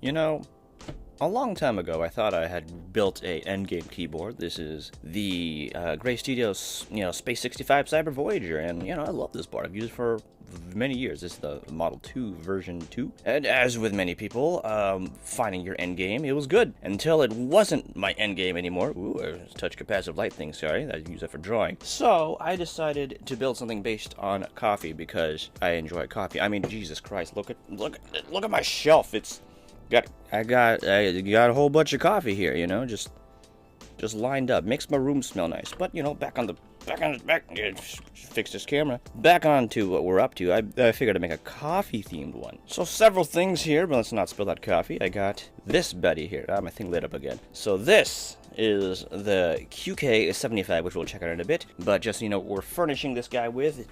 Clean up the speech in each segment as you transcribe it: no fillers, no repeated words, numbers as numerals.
You know, a long time ago, I thought I had built a Endgame keyboard. This is the Gray Studios, Space 65 Cyber Voyager, and I love this board. I've used it for many years. This is the Model 2 version 2, and as with many people, finding your Endgame, it was good until it wasn't my Endgame anymore. Ooh, a touch capacitive light thing. Sorry, I use it for drawing. So I decided to build something based on coffee because I enjoy coffee. I mean, Jesus Christ, look at my shelf. I got a whole bunch of coffee here, just lined up. Makes my room smell nice. But fix this camera. Back on to what we're up to. I figured to make a coffee themed one. So several things here, but let's not spill that coffee. I got this Betty here. My thing lit up again. So this is the QK75, which we'll check out in a bit. But just we're furnishing this guy with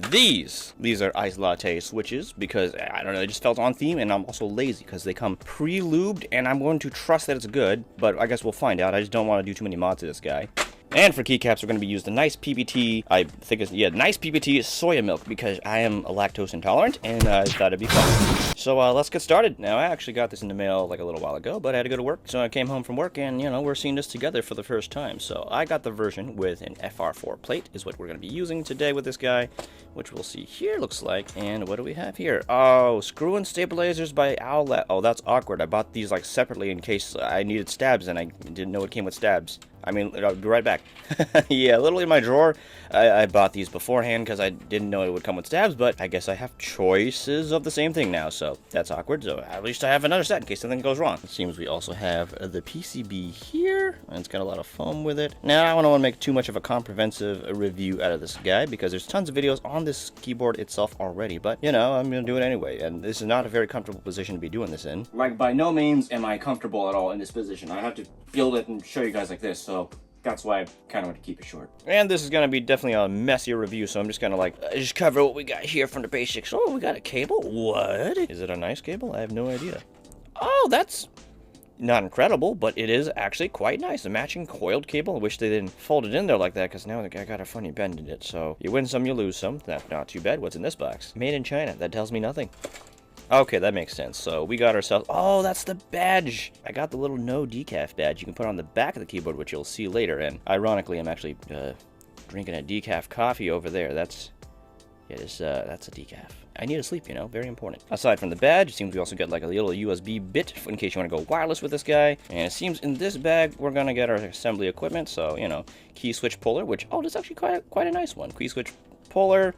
these are iced latte switches because I don't know, they just felt on theme, and I'm also lazy because they come pre-lubed, and I'm going to trust that it's good, but I guess we'll find out. I just don't want to do too many mods to this guy. And for keycaps, we're going to be using the nice PBT, nice PBT soya milk because I am lactose intolerant, and I thought it'd be fun. So let's get started. Now, I actually got this in the mail like a little while ago, but I had to go to work, so I came home from work, and we're seeing this together for the first time. So I got the version with an FR4 plate is what we're going to be using today with this guy, which we'll see here looks like. And what do we have here? Oh, screw-in stabilizers by Owlet. Oh, that's awkward. I bought these like separately in case I needed stabs, and I didn't know it came with stabs. I mean, I'll be right back. Yeah, literally in my drawer. I bought these beforehand because I didn't know it would come with stabs, but I guess I have choices of the same thing now, so that's awkward. So at least I have another set in case something goes wrong. It seems we also have the PCB here, and it's got a lot of foam with it. Now, I don't want to make too much of a comprehensive review out of this guy because there's tons of videos on this keyboard itself already, but, I'm going to do it anyway, and this is not a very comfortable position to be doing this in. Like, by no means am I comfortable at all in this position. I have to build it and show you guys like this, so that's why I kind of want to keep it short. And this is going to be definitely a messier review, so I'm just going to just cover what we got here from the basics. Oh, we got a cable? What? Is it a nice cable? I have no idea. Oh, that's not incredible, but it is actually quite nice. A matching coiled cable. I wish they didn't fold it in there like that, because now I got a funny bend in it. So you win some, you lose some. That's not too bad. What's in this box? Made in China. That tells me nothing. Okay, that makes sense. So we got ourselves... Oh, that's the badge! I got the little no decaf badge you can put on the back of the keyboard, which you'll see later. And ironically, I'm actually drinking a decaf coffee over there. That's a decaf. I need to sleep, very important. Aside from the badge, it seems we also get like a little USB bit in case you want to go wireless with this guy. And it seems in this bag, we're going to get our assembly equipment. So, key switch puller, which, oh, this is actually quite a nice one. Key switch puller,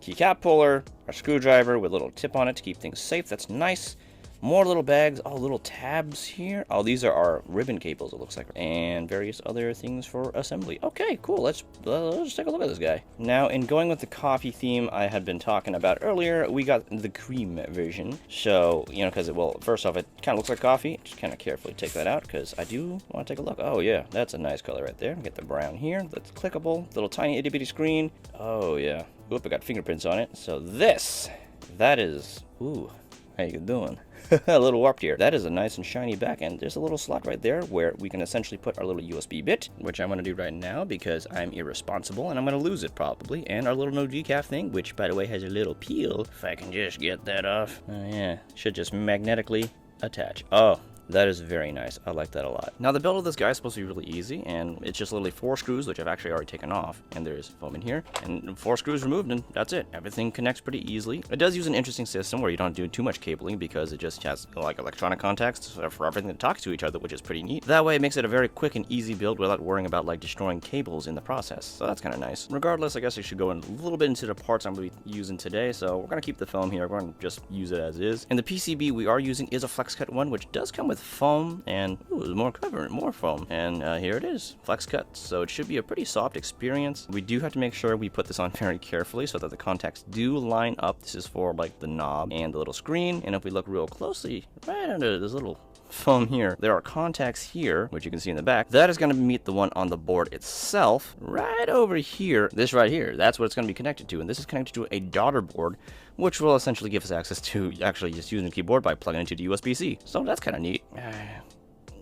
keycap puller, our screwdriver with a little tip on it to keep things safe. That's nice. More little bags. Oh, little tabs here. Oh, these are our ribbon cables, it looks like. And various other things for assembly. Okay, cool. Let's take a look at this guy. Now, in going with the coffee theme I had been talking about earlier, we got the cream version. So, because first off, it kind of looks like coffee. Just kind of carefully take that out because I do want to take a look. Oh, yeah, that's a nice color right there. Get the brown here. That's clickable. Little tiny itty bitty screen. Oh, yeah. Oop, I got fingerprints on it. So that is, ooh, how you doing? A little warped here. That is a nice and shiny back end. There's a little slot right there where we can essentially put our little USB bit, which I'm going to do right now because I'm irresponsible and I'm going to lose it probably. And our little no decaf thing, which by the way has a little peel. If I can just get that off. Oh yeah, should just magnetically attach. Oh, that is very nice. I like that a lot. Now, the build of this guy is supposed to be really easy, and it's just literally 4 screws, which I've actually already taken off, and there's foam in here, and 4 screws removed, and that's it. Everything connects pretty easily. It does use an interesting system where you don't do too much cabling because it just has, like, electronic contacts for everything that talks to each other, which is pretty neat. That way, it makes it a very quick and easy build without worrying about, like, destroying cables in the process, so that's kind of nice. Regardless, I guess I should go in a little bit into the parts I'm going to be using today, so we're going to keep the foam here. We're going to just use it as is. And the PCB we are using is a flex cut one, which does come with foam, and ooh, more cover, more foam, and here it is, flex cut. So it should be a pretty soft experience. We do have to make sure we put this on very carefully so that the contacts do line up. This is for like the knob and the little screen, and if we look real closely right under this little foam here, there are contacts here, which you can see in the back. That is going to meet the one on the board itself right over here. This right here, that's what it's going to be connected to, and this is connected to a daughter board, which will essentially give us access to actually just using a keyboard by plugging into the USB-C. So that's kind of neat.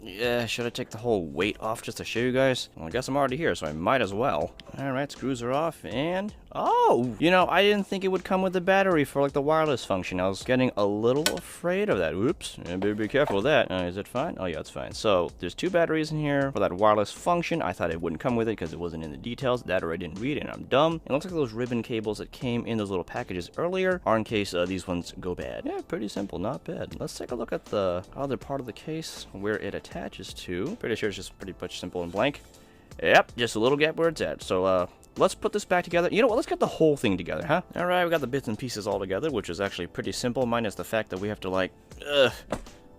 Yeah, should I take the whole weight off just to show you guys? Well, I guess I'm already here, so I might as well. Alright, screws are off, and Oh, you know, I didn't think it would come with the battery for like the wireless function. I was getting a little afraid of that. Oops, I better be careful with that. Is it fine? Oh yeah, it's fine. So there's 2 batteries in here for that wireless function. I thought it wouldn't come with it because it wasn't in the details. That or I didn't read it and I'm dumb. It looks like those ribbon cables that came in those little packages earlier are in case these ones go bad. Yeah, pretty simple, not bad. Let's take a look at the other part of the case where it attaches to. Pretty sure it's just pretty much simple and blank. Yep, just a little gap where it's at. So let's put this back together. You know what? Let's get the whole thing together, huh? All right, we got the bits and pieces all together, which is actually pretty simple, minus the fact that we have to, like,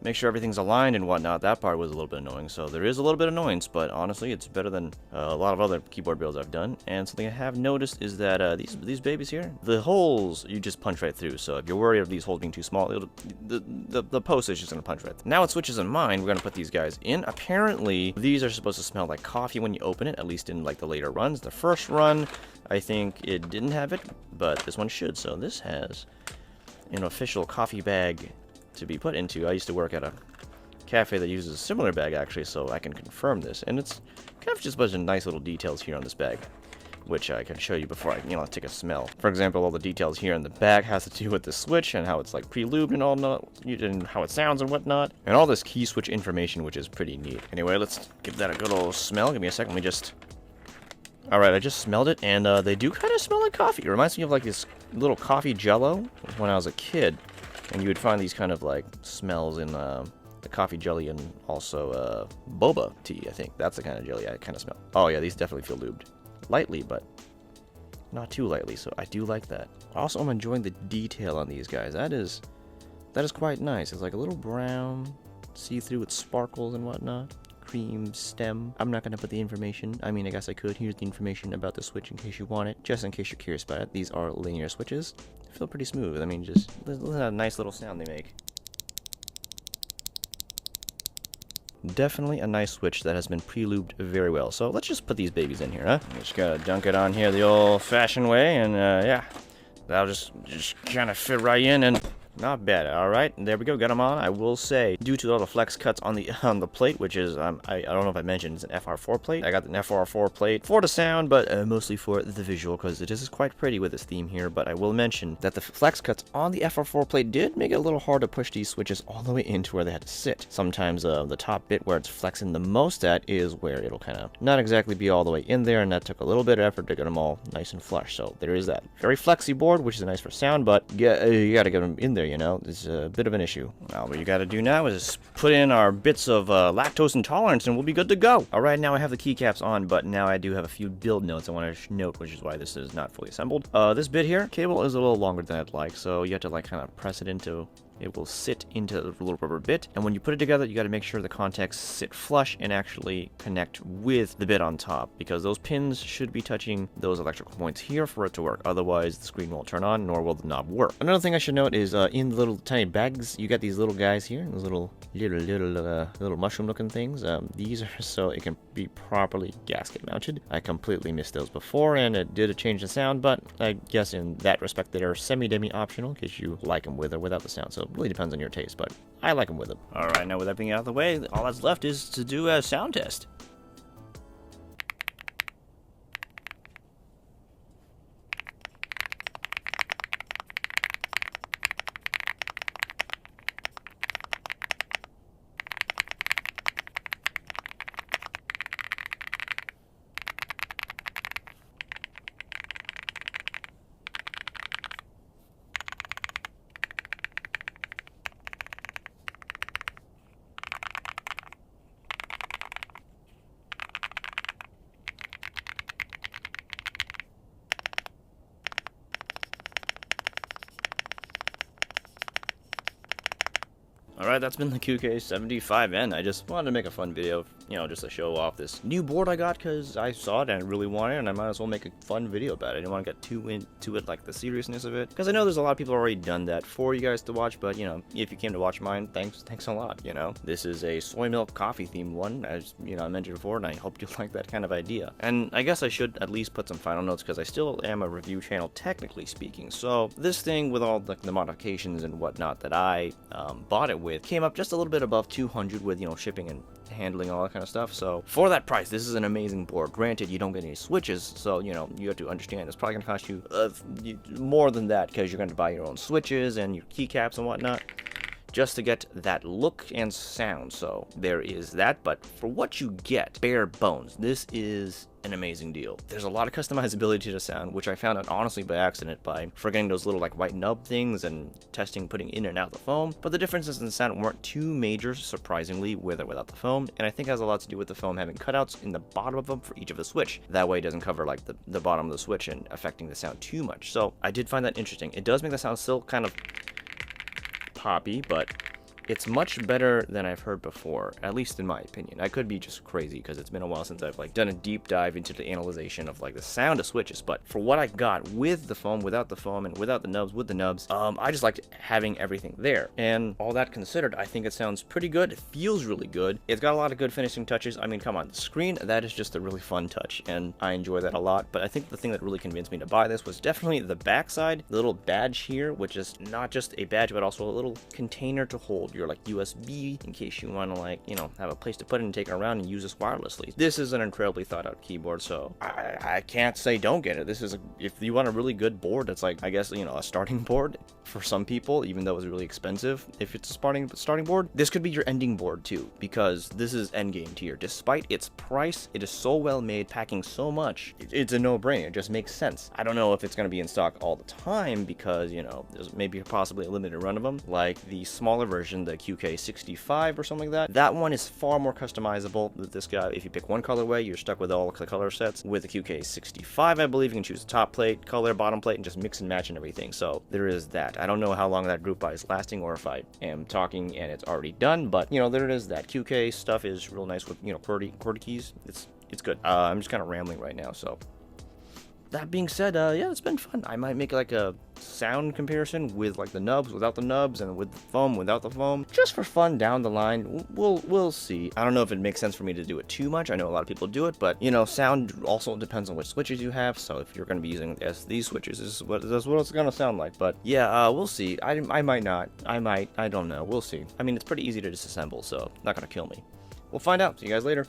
make sure everything's aligned and whatnot. That part was a little bit annoying, so there is a little bit of annoyance, but honestly, it's better than a lot of other keyboard builds I've done. And something I have noticed is that these babies here, the holes, you just punch right through. So if you're worried of these holes being too small, the post is just going to punch right through. Now with switches in mind, we're going to put these guys in. Apparently, these are supposed to smell like coffee when you open it, at least in like the later runs. The first run, I think it didn't have it, but this one should. So this has an official coffee bag to be put into. I used to work at a cafe that uses a similar bag actually, so I can confirm this. And it's kind of just a bunch of nice little details here on this bag, which I can show you before I, take a smell. For example, all the details here in the back has to do with the switch and how it's like pre-lubed and all that, and how it sounds and whatnot, and all this key switch information, which is pretty neat. Anyway, let's give that a good old smell. Give me a second. Let me just. All right, I just smelled it, and they do kind of smell like coffee. It reminds me of like this little coffee jello when I was a kid. And you would find these kind of like smells in the coffee jelly and also boba tea, I think. That's the kind of jelly I kind of smell. Oh yeah, these definitely feel lubed. Lightly, but not too lightly, so I do like that. Also, I'm enjoying the detail on these guys. That is quite nice. It's like a little brown, see-through with sparkles and whatnot. Cream stem. I'm not going to put the information. I mean, I guess I could. Here's the information about the switch in case you want it. Just in case you're curious about it. These are linear switches. They feel pretty smooth. I mean, just listen to that nice little sound they make. Definitely a nice switch that has been pre-lubed very well. So let's just put these babies in here, huh? Just gotta dunk it on here the old-fashioned way, and yeah, that'll just kind of fit right in and. Not bad. All right, there we go. Got them on. I will say, due to all the flex cuts on the plate, which is I don't know if I mentioned, it's an FR4 plate. I got an FR4 plate for the sound, but mostly for the visual because it is quite pretty with this theme here. But I will mention that the flex cuts on the FR4 plate did make it a little hard to push these switches all the way into where they had to sit. Sometimes the top bit where it's flexing the most at is where it'll kind of not exactly be all the way in there, and that took a little bit of effort to get them all nice and flush. So there is that. Very flexy board, which is nice for sound, but you got to get them in there. It's a bit of an issue. Now, what you got to do now is put in our bits of lactose intolerance and we'll be good to go. All right, now I have the keycaps on, but now I do have a few build notes I want to note, which is why this is not fully assembled. This bit here, cable is a little longer than I'd like, so you have to like kind of press it into. It will sit into the little rubber bit, and when you put it together, you got to make sure the contacts sit flush and actually connect with the bit on top, because those pins should be touching those electrical points here for it to work. Otherwise, the screen won't turn on, nor will the knob work. Another thing I should note is in the little tiny bags, you got these little guys here, those little mushroom-looking things. These are so it can be properly gasket mounted. I completely missed those before, and it did change the sound, but I guess in that respect, they are semi-demi optional, in case you like them with or without the sound. So it really depends on your taste, but I like them with them. All right, now with everything out of the way, all that's left is to do a sound test. Alright, that's been the QK75N. I just wanted to make a fun video, just to show off this new board I got because I saw it and I really wanted it, and I might as well make a fun video about it. I didn't want to get too into it, like the seriousness of it, because I know there's a lot of people already done that for you guys to watch, but, if you came to watch mine, thanks a lot, This is a soy milk coffee themed one, as, I mentioned before, and I hope you like that kind of idea. And I guess I should at least put some final notes, because I still am a review channel, technically speaking. So, this thing with all the modifications and whatnot that I bought it with, with came up just a little bit above 200 with, you know, shipping and handling, all that kind of stuff. So for that price, this is an amazing board. Granted, you don't get any switches, so, you know, you have to understand it's probably going to cost you more than that, because you're going to buy your own switches and your keycaps and whatnot, just to get that look and sound. So there is that, but for what you get, bare bones, this is an amazing deal. There's a lot of customizability to the sound, which I found out honestly by accident by forgetting those little like white nub things and testing putting in and out the foam. But the differences in the sound weren't too major, surprisingly, with or without the foam, and I think it has a lot to do with the foam having cutouts in the bottom of them for each of the switch. That way it doesn't cover like the bottom of the switch and affecting the sound too much. So I did find that interesting. It does make the sound still kind of poppy, but it's much better than I've heard before, at least in my opinion. I could be just crazy because it's been a while since I've like done a deep dive into the analyzation of like the sound of switches, but for what I got with the foam, without the foam, and without the nubs, with the nubs, I just liked having everything there. And all that considered, I think it sounds pretty good. It feels really good. It's got a lot of good finishing touches. I mean, come on, the screen, that is just a really fun touch, and I enjoy that a lot. But I think the thing that really convinced me to buy this was definitely the backside, the little badge here, which is not just a badge, but also a little container to hold your like USB in case you want to, like, you know, have a place to put it and take it around and use this wirelessly. This is an incredibly thought out keyboard, so I can't say don't get it. This is if you want a really good board that's like, I guess, you know, a starting board for some people, even though it's really expensive. If it's a starting board, this could be your ending board too, because this is Endgame tier. Despite its price, it is so well made, packing so much, it's a no-brainer. It just makes sense. I don't know if it's going to be in stock all the time, because, you know, there's maybe possibly a limited run of them, like the smaller version, the QK75 or something like that. That one is far more customizable. With this guy, if you pick one colorway, you're stuck with all the color sets. With the QK65, I believe you can choose the top plate, color, bottom plate, and just mix and match and everything. So there is that. I don't know how long that group buy is lasting, or if I am talking and it's already done, but, you know, there it is. That QK stuff is real nice with, you know, QWERTY keys. It's good. I'm just kind of rambling right now, so that being said, yeah, it's been fun. I might make like a sound comparison with like the nubs, without the nubs, and with the foam, without the foam, just for fun down the line. We'll see. I don't know if it makes sense for me to do it too much. I know a lot of people do it, but, you know, sound also depends on which switches you have. So if you're going to be using these switches, this is what it's going to sound like. But yeah, we'll see. I might not. I don't know. We'll see. I mean, it's pretty easy to disassemble, so not going to kill me. We'll find out. See you guys later.